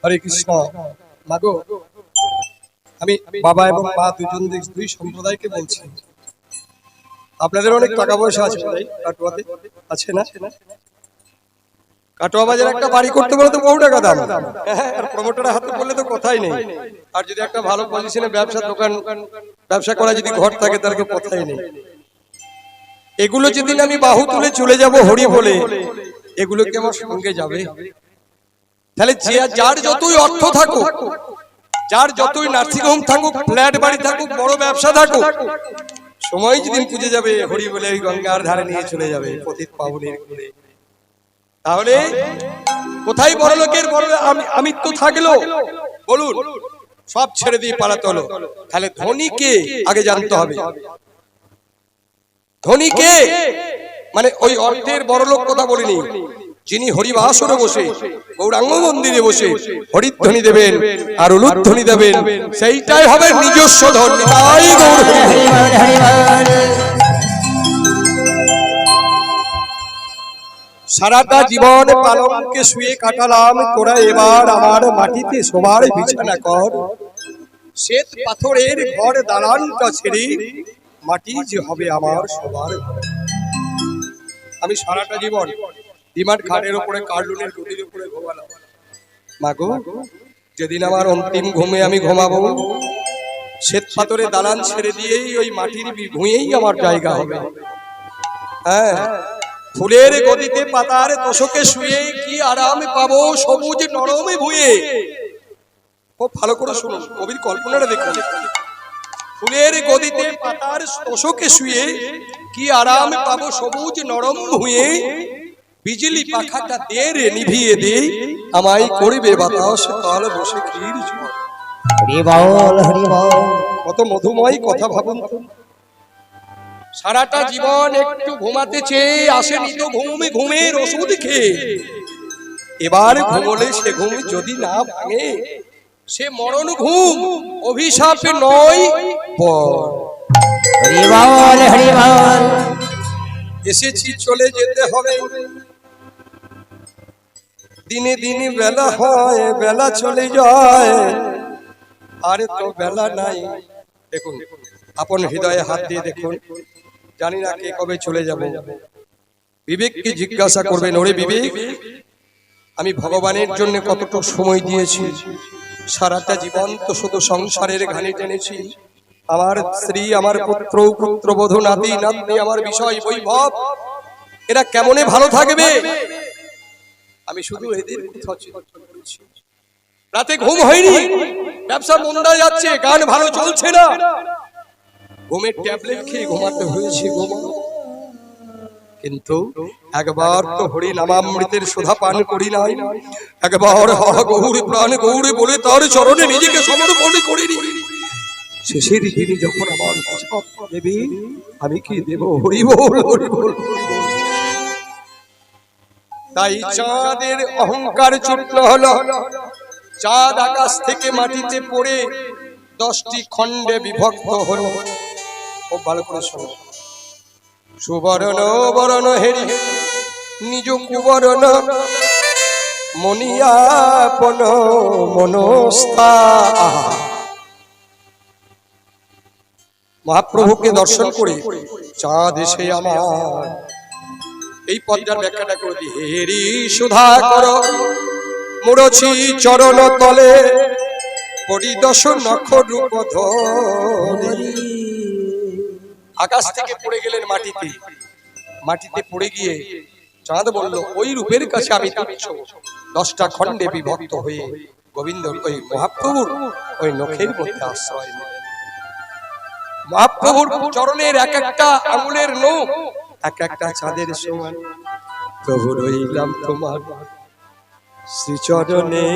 হরে কৃষ্ণ। মাগো, আমি বাবা এবং মা দুই সম্প্রদায়কে বলছি, আপনাদের অনেক টাকা পয়সা আছে কাটোয়াতে, আছে না? কাটোয়া বাজারে একটা বাড়ি করতে বলে তো বহু টাকা দাম, আর প্রমোটারের হাতে বললে তো কথাই নেই। আর যদি একটা ভালো পজিশনে ব্যবসা করা যদি ঘর থাকে তার কথাই নেই। এগুলো যেদিন আমি বাহু তুলে চলে যাব হরি বলে, এগুলো কি আমার সঙ্গে যাবে? তাহলে যার যতই অর্থ থাকুক, যার যতই নার্সিং হোম থাকুক, ফ্ল্যাট বাড়ি থাকুক, বড় ব্যবসা থাকুক, সময় যেদিন পুজে যাবে হরি বলে ওই গঙ্গার ধারে নিয়ে চলে যাবে পতিত পাবনের করে। তাহলে কোথায় বড় লোকের বড় আমি তো থাকলো, বলুন সব ছেড়ে দিয়ে পালাতে হলো। তাহলে ধনীকে আগে জানতে হবে। ধনীকে মানে ওই অর্থের বড় লোক কথা বলিনি, যিনি হরিবাসরে বসে গৌরাঙ্গ মন্দিরে বসে হরিধ্বনি দেবেন আর উলুধ্বনি দেবেন, সেইটাই হবে নিজস্ব ধন। তাই গৌর সারাটা জীবন পালঙ্কে শুয়ে কাটালাম, তোরা এবার আমার মাটিতে শোবার বিছানা কর। শ্বেত পাথরের ঘর দালানটা ছেড়ে মাটি যে হবে আমার শোবার। আমি সারাটা জীবন বিমান খাটের উপরে কার্লুনের গদির উপরে ঘুমালাম। মাগো, যেদিন আমার অন্তিম ঘুমে আমি ঘুমাবো, শ্বেত পাথরের দালান ছেড়ে দিয়েই ওই মাটির ভুঁয়েই আমার জায়গা হবে। হ্যাঁ, ফুলের গদিতে পাতার তোষকে শুয়ে কি আরাম পাবো সবুজ নরম ভুঁয়ে। খুব ভালো করে শুনুন, কবির কল্পনাটা দেখুন। ফুলের গদিতে পাতার তোষকে শুয়ে কি আরাম পাবো সবুজ নরম ভুঁয়ে। বিজলি পাখাটা দে রে নিভিয়ে দে, আমায় করিবে বাতাস কাল বসে ক্ষীর ঝড়। হরি বল হরি বল, কত মধুময় কথা ভাবুন তো। সারাটা জীবন একটু ঘুমাতে চেয়ে আসেনি তো ঘুমের ওষুধ খেয়ে। এবার ঘুমলে সে ঘুম যদি না ভাঙে, সে মরণ ঘুম অভিশাপ নয় পর। হরি বল হরি বল, এসেছি চলে যেতে হবে, দিনে দিনে বেলা হয় বেলা চলে যায়, আরে তো বেলা নাই। দেখুন, আপন হৃদয়ে হাত দিয়ে দেখুন, জানি না কে কবে চলে যাবে। বিবেককে জিজ্ঞাসা করবেন, ওরে বিবেক, আমি ভগবানের জন্য কতটুকু সময় দিয়েছি? সারাটা জীবন তো শুধু সংসারের ঘানি টেনেছি। আমার স্ত্রী, আমার পুত্র পুত্রবধূ, নাতি নাতনি, আমার বিষয় বৈভব, এরা কেমনে ভালো থাকবে? আমি শুধু এদের কথা চিন্তা করেছি। রাতে ঘুম হয়নি, ব্যবসা মন্দা যাচ্ছে, গান ভালো চলছে না, ঘুমের ট্যাবলেট খেয়ে ঘুমাতে হয়েছে। কিন্তু একবার তো হরি নামামৃতের সুধা পান করি নাই, একবার হা গৌর প্রাণ গৌরে বলে তার চরণে নিজেকে সমর্পণ করিনি। শেষের দিনে যখন আমার দেবে, আমি কি দেব? হরি বল হরি বল। তাই চাঁদের অহংকার চূর্ণ হলো, চাঁদ আকাশ থেকে মাটিতে পড়ে 10টি খণ্ডে বিভক্ত হলো। খুব ভালো করে শোনো। সুবর্ণ বরণ হেরি নিজ কুবরণ, মনিয়াপন মনস্থা। মহাপ্রভুকে দর্শন করে চাঁদ এসে আমার এই পদ্মার ব্যাখ্যাটা করে দি। হেরি সুধা কর মুরছি চরণ তলে, পরিদশ নখ রূপ ধরি। আকাশ থেকে পড়ে গেলেন মাটিতে, মাটিতে পড়ে গিয়ে চাঁদ বলল, ওই রূপের কাছে আমি তুচ্ছ। 10টা খণ্ডে বিভক্ত হয়ে গোবিন্দ ওই মহাপ্রভুর ওই নখের মধ্যে আশ্রয় নিলেন। মহাপ্রভুর চরণের এক একটা আঙুলের নখ এক একটা চাঁদের সমান। প্রভু রইলাম তোমার শ্রীচরণে,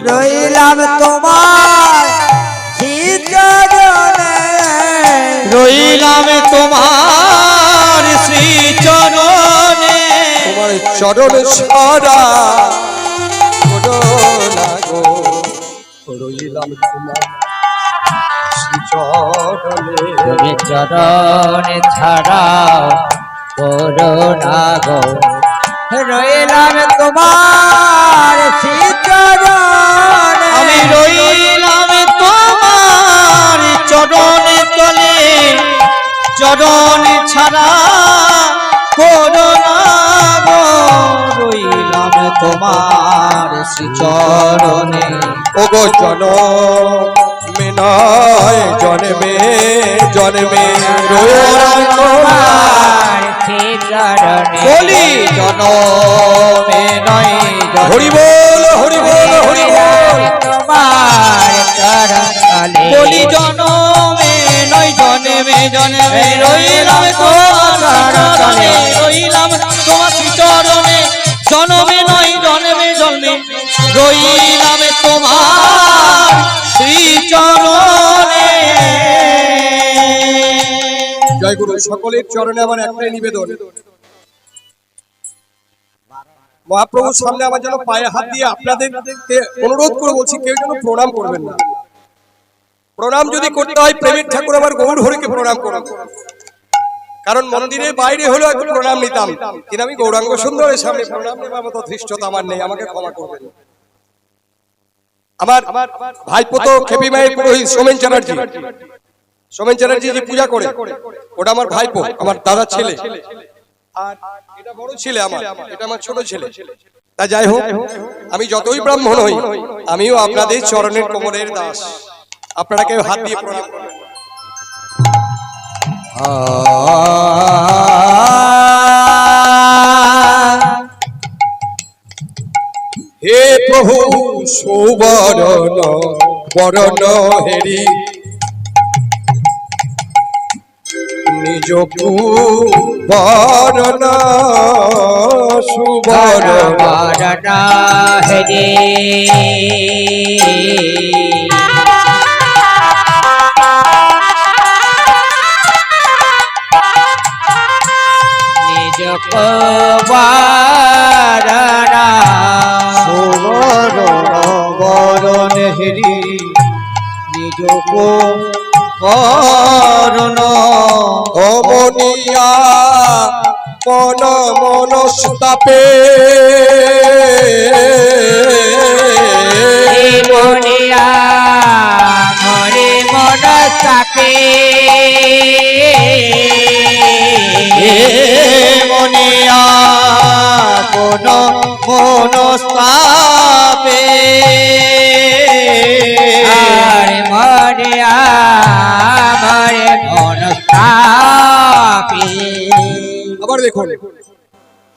রইলাম তোমার শ্রীচরণে, রইলাম তোমার শ্রীচরণে। তোমার চরণ সারা করোনা গো, রইলাম তোমার শ্রীচরণে। তুমি চরণে ছাড়া করোনা গো, রইলাম তোমার শ্রীচরণে। চরণ ছাড়া করোনা গো রইলাম তোমার শ্রীচরণে ওগো জনমে নয় জন্মে জন্মে রইলাম তোমার শ্রীচরণে বলি জনমে নয় হরি বল হরি বল হরি বল তোমার চরণে বলি জনমে নয় জন্মে জন্মে রইলাম তোমার চরণে রইলাম তোমার শ্রীচরণে জনমে নয় জন্মে জন্মে রইলাম তোমার শ্রীচরণে। জয় গুরু। সকলের চরণে আমার একটাই নিবেদন, মহাপ্রভুর সামনে আমার যেন পায়ে হাত দিয়ে আপনাদেরকে অনুরোধ করে বলছি, কেউ যেন প্রণাম করবেন না। প্রণাম যদি করতে হয় প্রেমের ঠাকুর আমার গৌর হরিকে প্রণাম করুন, কারণ মন্দিরের বাইরে হলেও একটু প্রণাম নিতাম, কিন্তু আমি গৌরাঙ্গ সুন্দরের সামনে প্রণাম নেবার মতো ধৃষ্টতা আমার নেই, আমাকে ক্ষমা করবেন। আমার ভাইপোতো খেপি মায়ের পুরোহিত সোমেন চ্যাটার্জি, সোমেন চ্যাটার্জি যে পূজা করে ওটা আমার ভাইপো, আমার দাদার ছেলে, আর এটা বড় ছেলে আমার, এটা আমার ছোট ছেলে। তা যাই হোক, আমি যতই ব্রাহ্মণ হই আমিও আপনাদের চরণের কমলের দাস, আপনারা কেউ হাত দিয়ে প্রণাম করবেন। হে প্রভু সুবরণ বরণ হেরি নিজ বরণ সুবরণ হেরে নিজ বারণা সুবরণ বরণ হেরি নিজ বরণ অমনিয়া মন মনস্তাপে মনিয়া মরে মন চাপে মনিয়া কোন মনস্তাপে আরে মরিয়া মরে মনস্তাপে। আবার দেখুন,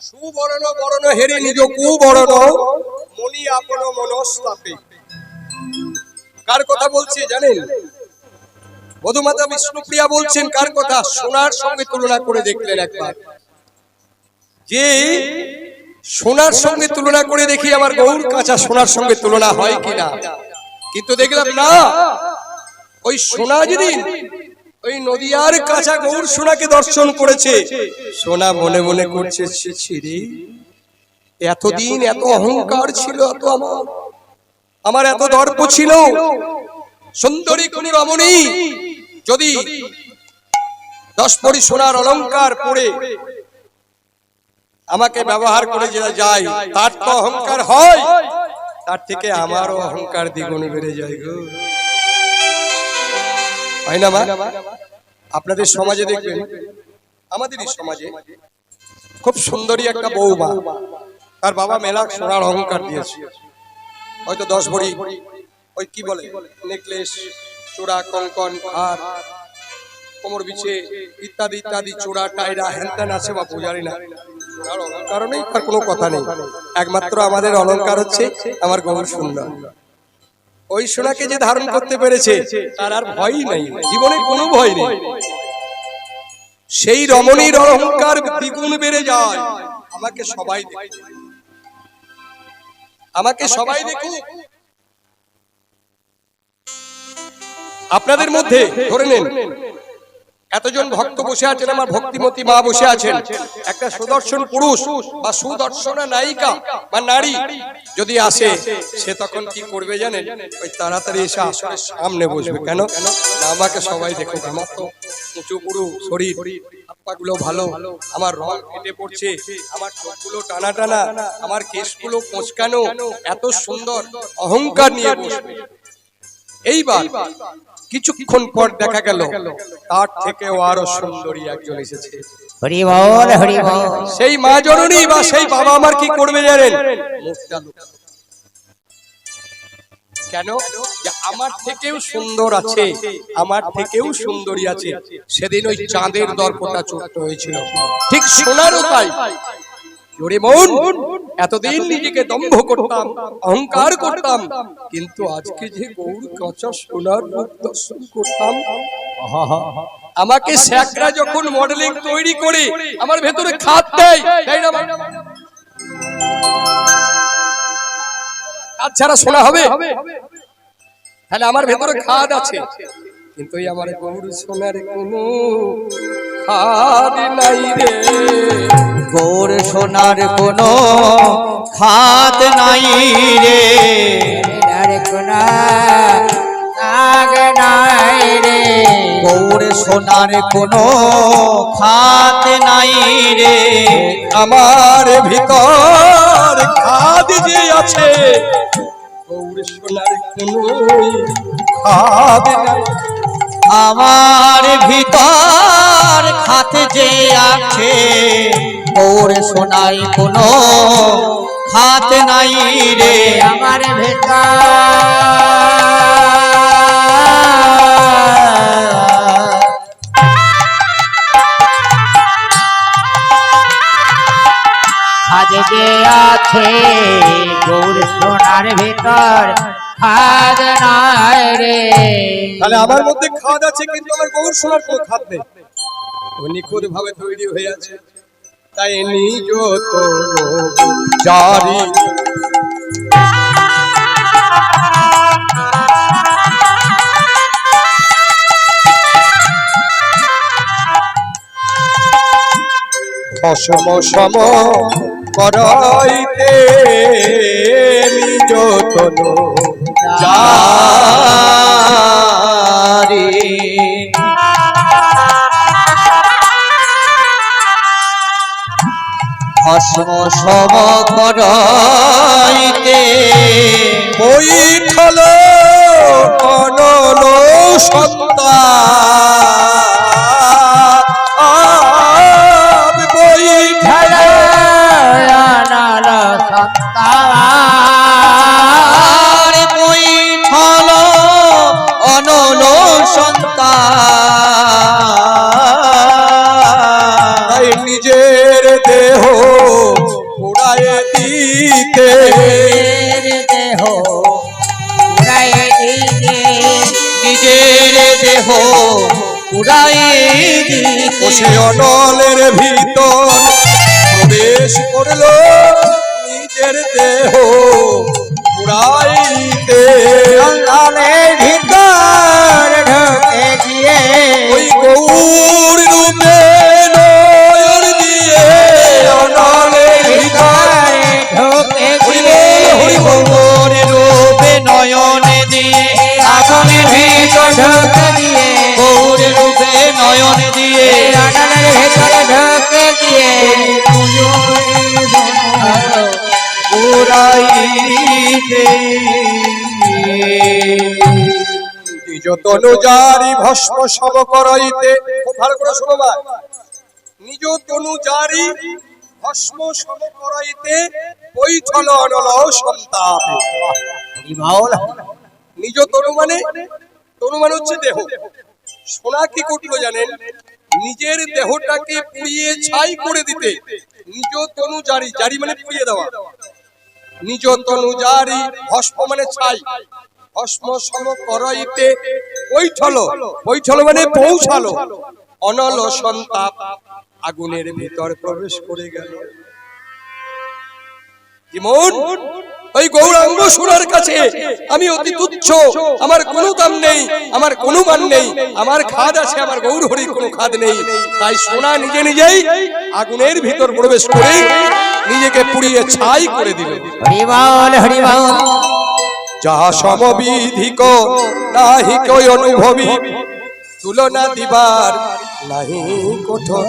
সুবরণ বরণ হেরি নিজ কুবরণ মনি আপন মনস্তাপে। কার কথা বলছি জানেন? মধুমাতা বিষ্ণুপ্রিয়া বলছেন কার কথা? সোনার সঙ্গে তুলনা করে দেখলেন একবার, যে সোনার সঙ্গে তুলনা করে দেখি আমার গৌর কাঁচা সোনার সঙ্গে তুলনা হয় কিনা, কিন্তু দেখলাম না, ওই সোনা যেদিন ওই নদিয়ার কাঁচা গৌর সোনাকে দর্শন করেছে, সোনা মনে মনে করছে ছিড়ি, এতদিন এত অহংকার ছিল, এত আমার এত দর্প ছিল, সুন্দরী কোন রমণী যদি 10 ভরি সোনার অলংকার পরে আমাকে ব্যবহার করে যায়, তার তো অহংকার হয়, তার থেকে আমারও অহংকার দ্বিগুণ বেড়ে যায় গো, হয় না মা? আপনাদের সমাজে দেখবেন, আমাদেরই সমাজে খুব সুন্দরী একটা বৌমা, তার বাবা মেলা সোনার অহংকার দিয়েছে, হয়তো 10 ভরি ওই কি বলে নেকলেস, চূড়া, কঙ্কন, হার, কোমর বিছে ইত্যাদি ইত্যাদি, চূড়া, টাইরা, হ্যানত্যান আছে বা পূজারি না, সোনার অলংকার নেই, তার কোনো কথা নেই, একমাত্র আমাদের অলংকার হচ্ছে আমার গৌর সুন্দর। ওই সোনাকে যে ধারণ করতে পেরেছে তার আর ভয়ই নেই, জীবনে কোনো ভয় নেই, সেই রমণীর অহংকার দ্বিগুণ বেড়ে যায়। আমাকে সবাই দেখুক, আমাকে সবাই দেখুক, আপনাদের মধ্যে ধরে নেন এতজন ভক্ত বসে আছেন, আমার ভক্তিমতী মা বসে আছেন, একটা সুদর্শন পুরুষ বা সুদর্শনা নায়িকা বা নারী যদি আসে, সে তখন কি করবে জানেন? ওই তাড়াতাড়ি এসে আসলে সামনে বসবে। কেন? আমাকে সবাই দেখুক, আমার তো উঁচু পুরু শরীর, হাত পা গুলো ভালো, আমার রং ফেটে পড়ছে, আমার চোখগুলো টানা টানা, আমার কেশগুলো কোঁচকানো, এত সুন্দর অহংকার নিয়ে বসবে। এইবার কিছুক্ষণ পর দেখা গেল তার থেকেও আরো সুন্দরী একজন এসেছে। হরি বল হরি বল। সেই মা জননী বা সেই বাবা আমার কি করবে জানেন? মুখটা লুকালো। কেন? যে আমার থেকেও সুন্দর আছে, আমার থেকেও সুন্দরী আছে। সেদিন ওই চাঁদের দর্পটা চূর্ণ হয়েছিল, ঠিক সোনারও তাই। ওরে মন, এতদিন নিজেকে দম্ভ করতাম, অহংকার করতাম, কিন্তু আজকে যে গৌর কাঁচা সোনার রূপ দর্শন করতাম, আমাকে স্যাকরা যখন মডেলিং তৈরি করে আমার ভেতরে খাদ দেয়, তাই না? খাদ ছাড়া সোনা হবে? তাহলে আমার ভেতরে খাদ আছে, কিন্তু এই আমার গৌর সোনার কোনো খাদ নাই রে। গৌর সোনার কোনো খাদ নাই রে, গৌর সোনার কোনো খাদ নাই রে। আমার ভিতর খাদ যে আছে, গৌর সোনার কোনো খাদ নাই। আমার ভিতর খাদ যে আছে, গৌর সোনার কোনো খাদ নাই রে। আমার খাদ যে আছে, গৌর সোনার ভিতর খাদ নাই রে। তাহলে আমার মধ্যে খাদ আছে, কিন্তু আমার গৌর সোনার কোনো খাদ নেই। ও নিখুঁত ভাবে তৈরি হয়ে আছে, তাই নিজ তো জারি ভস্ম সম করাইতে নিজ তনু জারি। ভস্ম সম করাইতে বৈঠল অনল সন্তান, বৈঠল অনল সন্তান, বৈঠল অনল সন্তান। নিজের দেহ পুড়ায় দিতে, দেহ পুরাই দিতে, নিজের দেহ পুরাই দিতে। সে অনলের ভিতর প্রবেশ করলো, নিজের দেহ পুড়াইতে। অনলের ভিতর ঢুকে গিয়ে ওই গৌর রূপে নয়ন দিয়ে, অনলের ভিতর ঢুকে গিয়ে গৌর রূপে নয়ন দিয়ে, আগুনের ভিতর ঢুকে দিয়ে, গৌর রূপে নয়ন দিয়ে, আগুনের ভিতর ঢুকে দিয়ে পুরাইতে। নিজ তনু জারি ভস্ম সম করাইতে। খুব ভালো করে শোনো মা, নিজ তনু জারি ভস্ম সম করাইতে, বৈঠল অনল সন্তান। নিজ তনু মানে, তনু মানে হচ্ছে দেহ। সোনা কি করলো জানেন? নিজের দেহটাকে পুড়িয়ে ছাই করে দিতে নিজ তনু জারি, জারি মানে পুড়িয়ে দেওয়া, নিজ তনু জারি ভস্ম মানে ছাই, ভস্ম সম করাইতে বৈঠল, বৈঠল মানে পৌঁছালো, অনল সন্তাপ, আগুনের ভিতর প্রবেশ করে গেল। যেমন ওই গৌরাঙ্গ সোনার কাছে আমি অতি তুচ্ছ, আমার কোনো দাম নেই, আমার কোনো মান নেই, আমার খাদ আছে, আমার গৌর হরির কোনো খাদ নেই। তাই সোনা নিজে নিজেই আগুনের ভিতর প্রবেশ করে নিজেকে পুড়িয়ে ছাই করে দিল। হরি বল হরি বল। যাহা সমবিধিক নাহি কই অনুভবী, তুলনা দিবার নাহি কঠোর।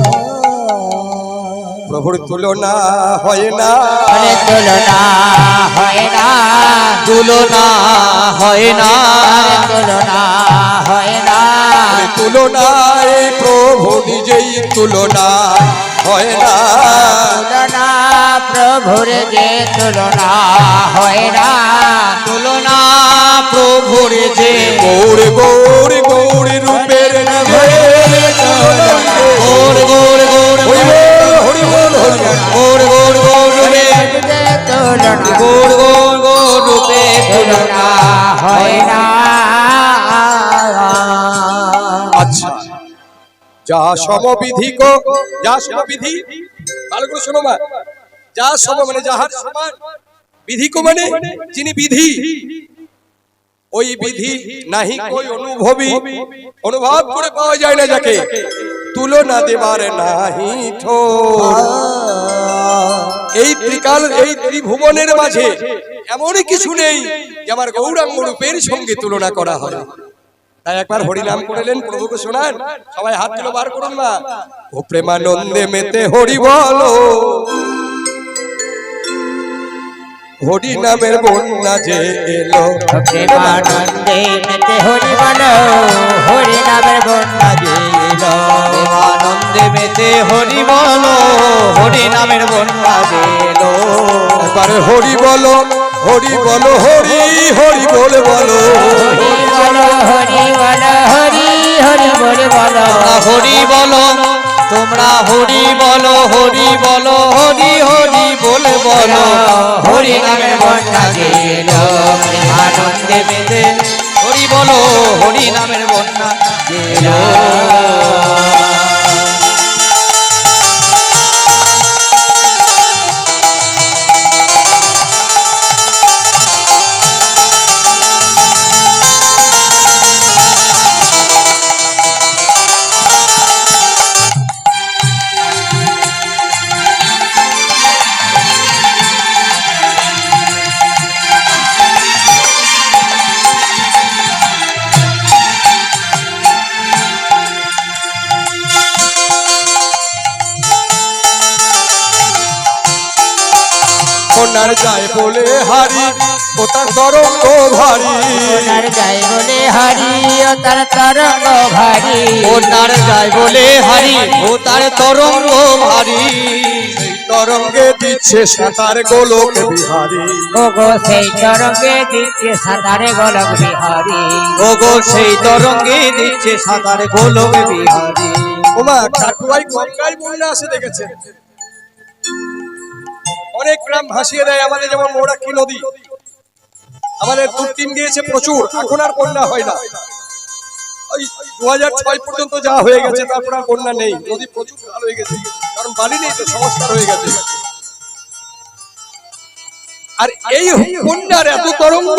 প্রভুর তুলনা হয় না, তুলনা হয় না, তুলনা হয় না, তুলনা হয় না, তুলনায় প্রভু নিজেই তুলনা হয় না, তুলনা প্রভুর যে তুলনা হয় না, তুলনা প্রভুর যে গৌর গৌর গৌর রূপের গৌর গৌর গৌর হরি বল হরি বল। গৌর গৌর গৌর রূপে যে তুলনা গৌর গৌর গৌর রূপে তুলনা হয় না। আচ্ছা, যা সমবিধি গো, যা সমবিধি, ভালো করে শোনো মা, যা সম মানে যাহার সমান, বিধি কো মানে যিনি বিধি, ওই বিধি নাহি কই অনুভবী, অনুভব করে পাওয়া যায় না যাকে, তুলনা দেবার নাহি ঠোর। এই ত্রিকাল, এই ত্রিভুবনের মাঝে এমন কিছু নেই যে আমার গৌরাঙ্গ রূপের সঙ্গে তুলনা করা হয়। তাই একবার হরিনাম করলেন, প্রভুকে শোনান, সবাই হাত তুলে বার করুন না। ও প্রেমানন্দে মেতে হরি বলো, হরি নামের বন্যা যে এলো, প্রেমানন্দে মেতে হরি বলো, হরি নামের বন্যা যে এলো, আনন্দে মেতে হরি বলো, হরি নামের বন্যা দিলো। এবারে হরি বলো, হরি বলো, হরি হরি বলে বলো, হরি বলো, হরি বলো, হরি হরি বলে বলো, হরি বলো, তোমরা হরি বলো, হরি বলো, হরি হরি বলে বলো, হরি নামের বন্যা দিলো। আনন্দে মেতে হরি বলো, হরি নামের বন্যা দিলো। কন্যার যায় বলে হারি, ও তার তরঙ্গ ভারী, ওনার যাই বলে হারি, ও তার তরঙ্গ ভারী, ওনার যায় বলে হারি, ও তার তরঙ্গ ভারী। সেই তরঙ্গে দিচ্ছে সাঁতার গোলক বিহারী, ওগো সেই তরঙ্গে দিচ্ছে সাঁতারে গোলক বিহারী, ওগো সেই তরঙ্গে দিচ্ছে সাঁতার গোলক বিহারী। ওমা কাটুয়াই গঙ্গায় বন্যা আসে দেখেছে, অনেক গ্রাম ভাসিয়ে দেয় আমাদের, যেমন মোড়াক্ষী নদী আমাদের দুর্দিন গিয়েছে প্রচুর, এখন আর বন্যা হয় না। ওই 2006 পর্যন্ত যা হয়ে গেছে, তারপর আর বন্যা নেই, নদী প্রচুর ভালো হয়ে গেছে, কারণ বালি নেই তো, সংস্কার হয়ে গেছে। আর এই বন্যার এত তরঙ্গ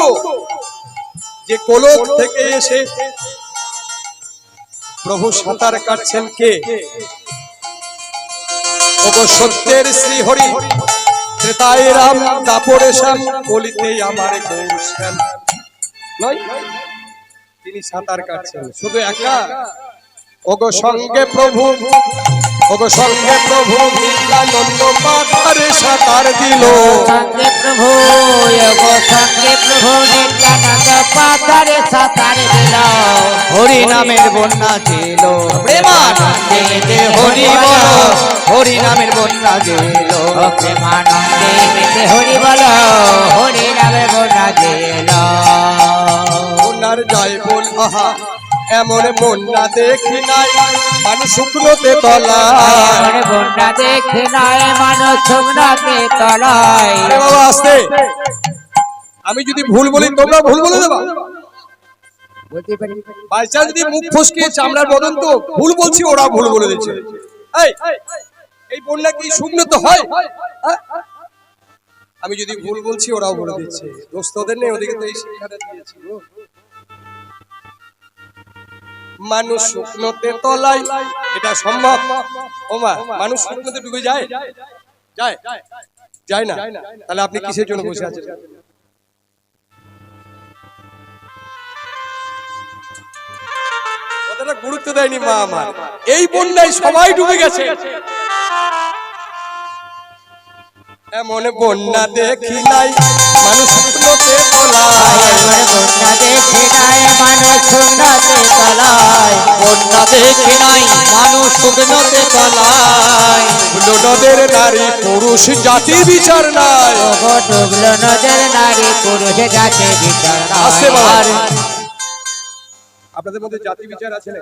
যে কোলক থেকে এসে প্রভু সাঁতার কাটছেন কে, ওগো সত্যের শ্রী হরি, ত্রেতায় রাম, দাপরে শ্যাম, কলিতে আমার গৌর শ্যাম। নয়, তিনি সাঁতার কাটছেন শুধু একা, ওগো সঙ্গে প্রভু, ওগো সঙ্গে প্রভু নিত্যানন্দ পাথারে সাঁতার দিল, সঙ্গে প্রভু, ওগো সঙ্গে প্রভু নিত্যানন্দ পাথারে সাঁতার দিল, হরি নামের বন্যা ছিল, প্রেমানন্দে মেতে হরি বলো, হরি নামের বন্যা দিল। ও প্রেমানন্দে মেতে হরি বলো, হরি নামের বন্যা দিল। বন্যার জয় বল, আহা এমন বন্যা দেখি নাই, মানুষ শুকনোতে তলা, এমন বন্যা দেখে নয় মানুষ শুকনাতে তলায়। আরে বাবা আসতে, আমি যদি ভুল বলি তোমরা ভুল বলে দেবা, বলতে পারি বাই চান্স যদি মুখ ফসকে চামড়ার বদন, তো ভুল বলছি, ওরা ভুল বলে দিচ্ছে। এই এই বন্যা কি শুকনো তো হয়? হ্যাঁ? আমি যদি ভুল বলছি, ওরাও বলে দিচ্ছে, দোস্ত ওদের নেই, ওদিকে তো এই শিক্ষাটা দিয়েছি গো। মানুষ শুকনোতে তলায়, এটা সম্ভব? ওমা, মানুষ শুকনোতে ডুবে যায়? যায় যায় না? তাহলে আপনি কিসের জন্য বসে আছেন? কথাটা গুরুত্ব দেয়নি মা আমার। এই বন্যায় সবাই ডুবে গেছে, এমন বন্যা দেখি নাই মানুষ শুকনোতে ভাই তলায়, আমার বন্যা দেখে নাই মানুষ শুকনোতে তলায়, বন্যা দেখি নাই মানুষ শুকনোতে তলায়, ডুবলো নদের নারী পুরুষ জাতি বিচার নাই। ওগো ডুবলো নদের নারী পুরুষ যাকে বিচার আসে বাবা। আর আপনাদের মধ্যে জাতি বিচার আছে না?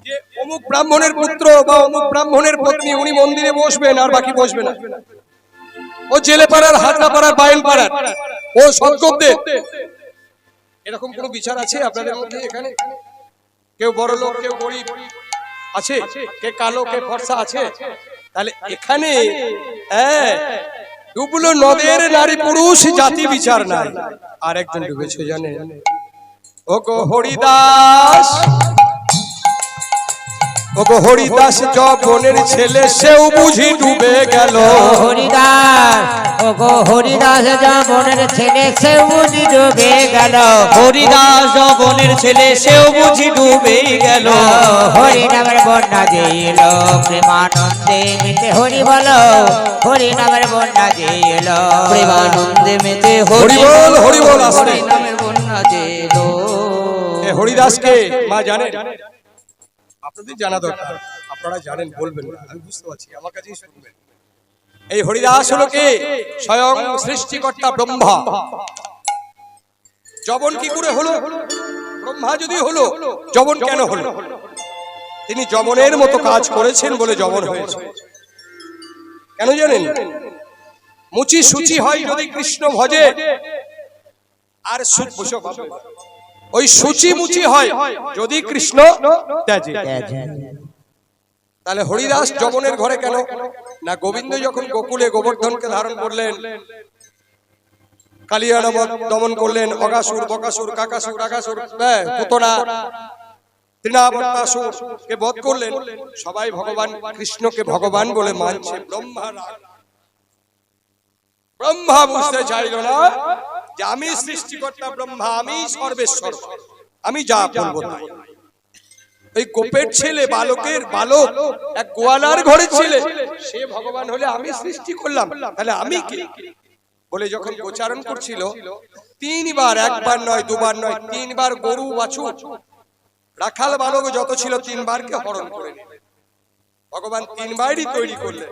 যে অমুক ব্রাহ্মণের পুত্র বা অমুক ব্রাহ্মণের পত্নী উনি মন্দিরে বসবেন আর বাকি বসবে না, ও জেলে পাড়ার হাজরা পাড়ার বায়ন পাড়ার ও সৎগোপদের, এরকম কোনো বিচার আছে আপনাদের মধ্যে? এখানে কেউ বড় লোক কেউ গরিব আছে, কে কালো কে ফর্সা আছে? তাহলে এখানে ডুবলো নদের নারী পুরুষ জাতি বিচার নাই। আর একজন ডুবেছে জানেন, ও গো হরিদাস, ও গো হরিদাস যবনের ছেলে সেও বুঝি ডুবে গেল। হরিদাস, ওগো হরিদাস যবনের ছেলে সেও বুঝি ডুবে গেল, হরিদাস যবনের ছেলে সেও বুঝি ডুবে গেল। হরি নামের বন্যা যে এলো প্রেমানন্দে মেতে হরি বলো, হরি নামের বন্যা যে এলো প্রেমানন্দে মেতে হরি বল, হরি বল আসতে। হরি নামের বন্যা যে এলো। এ হরিদাসকে মা জানেন? আপনাদের জানা দরকার, আপনারা জানেন বলবেন না, আমি বুঝতে পারছি, আমার কাছেই শুনবেন। এই হরিদাস হলো কে? স্বয়ং সৃষ্টিকর্তা ব্রহ্মা। যবন কি করে হলো? ব্রহ্মা যদি হলো, যবন কেন হলো? তিনি যবনের মতো কাজ করেছেন বলে যবন হয়েছে। কেন জানেন? মুচি সুচি হয় যদি কৃষ্ণ ভজে, আর ওই সুচি মুচি হয় যদি কৃষ্ণ ত্যাজে। তাহলে হরিদাস যবনের ঘরে কেন না? গোবিন্দ যখন গোকুলে গোবর্ধনকে ধারণ করলেন, কালিয়া দমন করলেন, অগাসুর বকাসুর কাকাসুর আগাসুর পুতনা তৃণাবর্তাসুর কে বধ করলেন, সবাই ভগবান কৃষ্ণকে ভগবান বলে মানছে। ব্রহ্মা বুঝতে চাইল না যে আমি সৃষ্টিকর্তা ব্রহ্মা, আমি সর্বেশ্বর, আমি যা বলবো তাই। এই গোপের ছেলে, বালকের বালক, এক গোয়ালার ঘরের ছেলে, সে ভগবান হলে আমি সৃষ্টি করলাম, তাহলে আমি কি বলে যখন গোচারণ করছিল, তিনবার, একবার নয় দুবার নয়, তিনবার গরু বাছুর রাখাল বালক যত ছিল তিনবারকে হরণ করে নিলেন। ভগবান তিনবারই তৈরি করলেন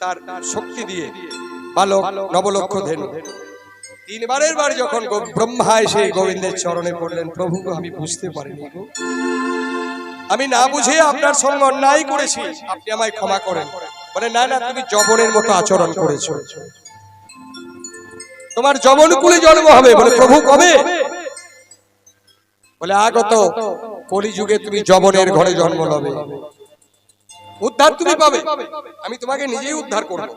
তার শক্তি দিয়ে বালক নবলক্ষ ধেনু। তিনবারের বার যখন ব্রহ্মা এসে গোবিন্দের চরণে পড়লেন, প্রভু আমি বুঝতে পারিনি গো, আমি না বুঝে আপনার সঙ্গে অন্যায় করেছি, আপনি আমায় ক্ষমা করেন। বলে না না, তুমি যবনের মতো আচরণ করেছো, তোমার যবন কুলে জন্ম হবে। বলে প্রভু কবে? বলে আগত কলিযুগে তুমি যবনের ঘরে জন্ম লবে, উদ্ধার তুমি পাবে, আমি তোমাকে নিজেই উদ্ধার করব।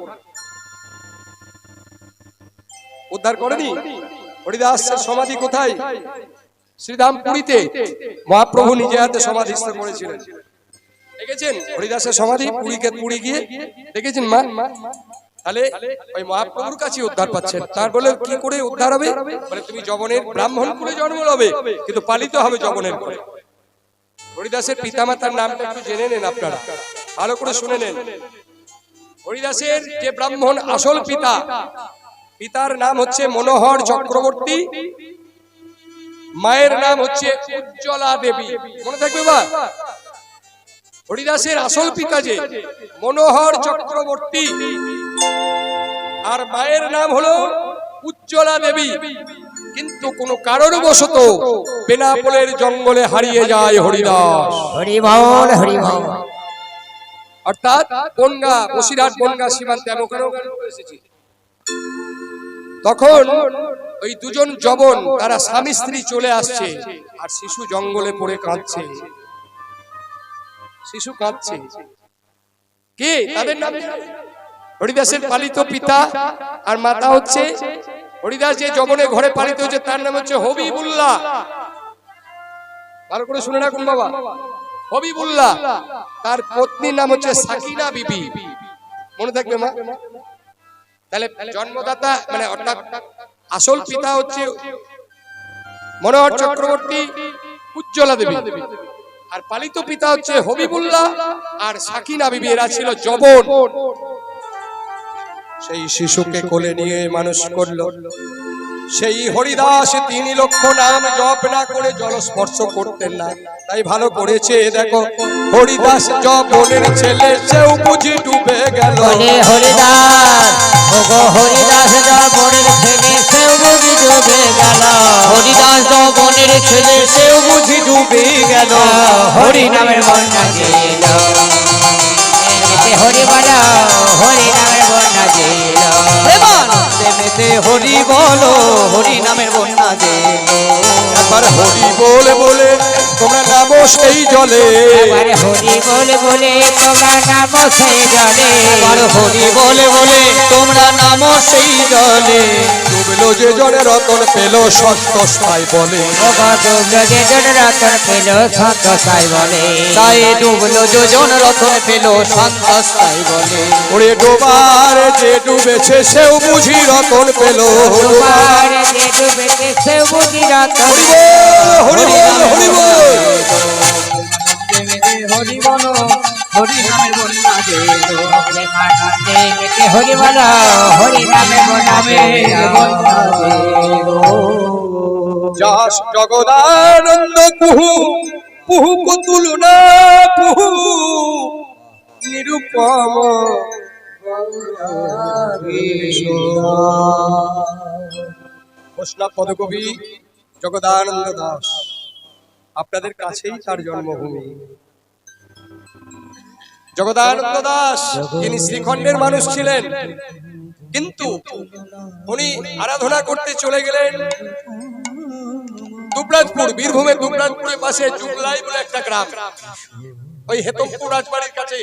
উদ্ধার করেনি? হরিদাসের সমাধি কোথায়? শ্রীধাম পুরীতে মহাপ্রভু নিজে হাতে সমাধিস্থ করেছিলেন। দেখেছেন হরিদাসের সমাধি? পুরী গিয়ে দেখেছেন মা? তাহলে ওই মহাপ্রভুর কাছে উদ্ধার পাচ্ছেন। তার বলে কি করে উদ্ধার হবে? বলে তুমি যবনের ব্রাহ্মণ কুলে জন্ম লবে, কিন্তু পালিত হবে যবনের কুলে। হরিদাসের পিতামাতার নামটা একটু জেনে নেন, আপনারা ভালো করে শুনে নেন। হরিদাসের যে ব্রাহ্মণ আসল পিতা, পিতার নাম হচ্ছে মনোহর চক্রবর্তী, মায়ের নাম হচ্ছে উজ্জ্বলা দেবী। মনে থাকবে বা? হরিদাসের আসল পিতা যে মনোহর চক্রবর্তী, আর মায়ের নাম হলো উজ্জ্বলা দেবী। কিন্তু কোন কারণবশত বেনাপোলের জঙ্গলে হারিয়ে যায় হরিদাস। হরি বল, হরি বল। অর্থাৎ বনগা, বসিরহাট বনগা সীমান্তে আমি ওখানেও এসেছি। তখন ওই দুজন যবন, তারা স্বামী স্ত্রী চলে আসছে, আর শিশু জঙ্গলে পড়ে কাঁদছে। শিশু কাঁদছে। কে? তাদের নাম হরিদাসের পালিত পিতা, আর মাতা হচ্ছে হরিদাস যে যবনে ঘরে পালিত হচ্ছে, তার নাম হচ্ছে হবিবুল্লাহ। ভালো করে শুনে রাখুন বাবা, হবিবুল্লাহ। তার পত্নীর নাম হচ্ছে সাকিনা বিবি। মনে থাকবে মা? তাহলে জন্মদাতা মানে অর্থাৎ আসল পিতা হচ্ছে মনোহর চক্রবর্তী, উজ্জ্বলা দেবী, আর পালিত পিতা হচ্ছে হবিবুল্লাহ আর সাকিনা বিবি, এরা ছিল যবন। সেই শিশুকে কোলে নিয়ে মানুষ করলো সেই হরিদাস। 3 লক্ষ নাম জপ না করে জলস্পর্শ করতেন না, তাই ভালো করেছে দেখো হরিদাস যবনের ছেলে, সেও বুঝি ডুবে গেল। বলে হরিদাস, ওগো হরিদাস যবনের ছেলে, সেও বুঝি ডুবে গেল। হরিদাস যবনের ছেলে, সেও বুঝি ডুবে গেল। হরি নামের বন্যা দিল, এতে হরি বলো, হরি নামের বন্যা দিল। প্রেমানন্দে মেতে হরি বলো, হরি নামের বন্যা দিল। একবার হরি বলে বলে তোমরা নামো সেই জলে, এবারে হরি বলে বলে তোমরা নামো সেই জলে। এবার হরি বলে বলে তোমরা নামো সেই জলে। ডুবলো যে জলে রতন পেল সন্তোষাই বলে। ওগো ডুবলো যে জন রতন পেল সন্তোষাই বলে। তাই ডুবলো যোজন রতন পেল সন্তোষাই বলে। ওরে ডোবার যে ডুবেছে সেও বুঝি রতন পেল। ডুবার যে ডুবেছে সেও বুঝি রতন হরি বল, হরি বল, হরি বল। হরি বলো, হরি নামের বন্যা দিল। প্রেমানন্দে মেতে হরি বলো, হরি নামের বন্যা দিল। যাস জগদানন্দ কুহু পুহু কতুল না পুহু নিরুপম। বৈষ্ণব পদকবি জগদানন্দ দাস, আপনাদের কাছেই তার জন্মভূমি। জগদানন্দ দাস তিনি শ্রীখণ্ডের মানুষ ছিলেন, কিন্তু উনি আরাধনা করতে চলে গেলেন দুবরাজপুর, বীরভূমের দুবরাজপুরের পাশে জুগলাই বলে একটা গ্রাম। ওই হেতমপুর রাজবাড়ির কাছে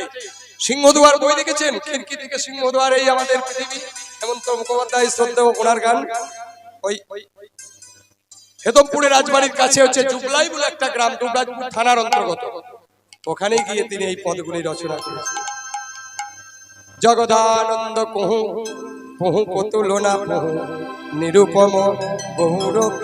সিংহদুয়ার বই দেখেছেন, খিড়কি থেকে সিংহদুয়ার এই আমাদের পৃথিবী, হেমন্ত মুখোপাধ্যায় শ্রদ্ধেয় ওনার গান। ওই হেতমপুরের রাজবাড়ির কাছে হচ্ছে জুগলাই বলে একটা গ্রাম, দুবরাজপুর থানার অন্তর্গত। ওখানে গিয়ে তিনি এই পদগুলি রচনা করেছেন। জগদানন্দ কুহু পুহু কতুল না পুহু নিরুপম বহুরূপ।